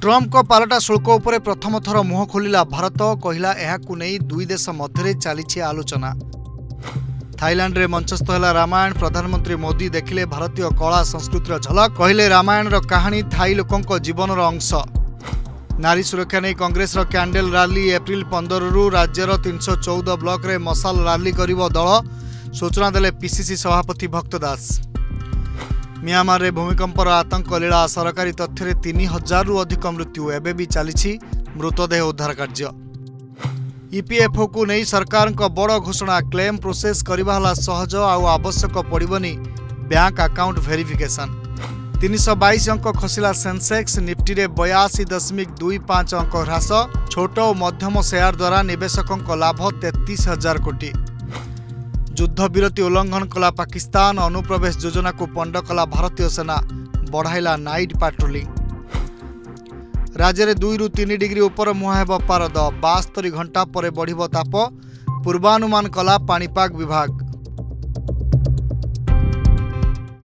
Trump को पालटा शुल्क उपरे प्रथम थर मुह खोलिला भारत कहला एहाकु नहीं दुई देश मध्य चली आलोचना। थाईलैंड रे मंचस्थ है रामायण। प्रधानमंत्री मोदी देखिले भारतीय कला संस्कृतिर झलक। कहले रामायण कहानी थाई लोकों जीवन अंश। नारी सुरक्षा नहीं कांग्रेस कैंडल रैली एप्रिल 15 रु राज्यर 314 ब्लॉक रे मशाल रैली करिवो दल। सूचना देले पीसीसी सभापति भक्त दास। म्यांमार रे भूमिकंपर आतंक लीला। सरकारी तथ्य 3000 रु अधिक मृत्यु। एबे भी चली मृतदेह उद्धार कार्य। ईपीएफओ को नहीं सरकार का बड़ घोषणा। क्लेम प्रोसेस करवा सहज आउ आवश्यक पड़बनी बैंक अकाउंट वेरिफिकेशन। 322 अंक खसिला सेंसेक्स। निफ्टी रे 82.25 अंक ह्रास। छोट और मध्यम शेयर द्वारा निवेशकों को लाभ 33,000 कोटी। युद्ध विरति उल्लंघन कला पाकिस्तान। अनुप्रवेश योजना को पंड कला भारतीय सेना। बढ़ाइला नाइट पेट्रोलिंग। राज्य में 2 ରୁ 3 डिग्री उपर मुहां हेब पारद। 72 घंटा पर बढ़िब ताप। पूर्वानुमान कला पाणीपाग विभाग।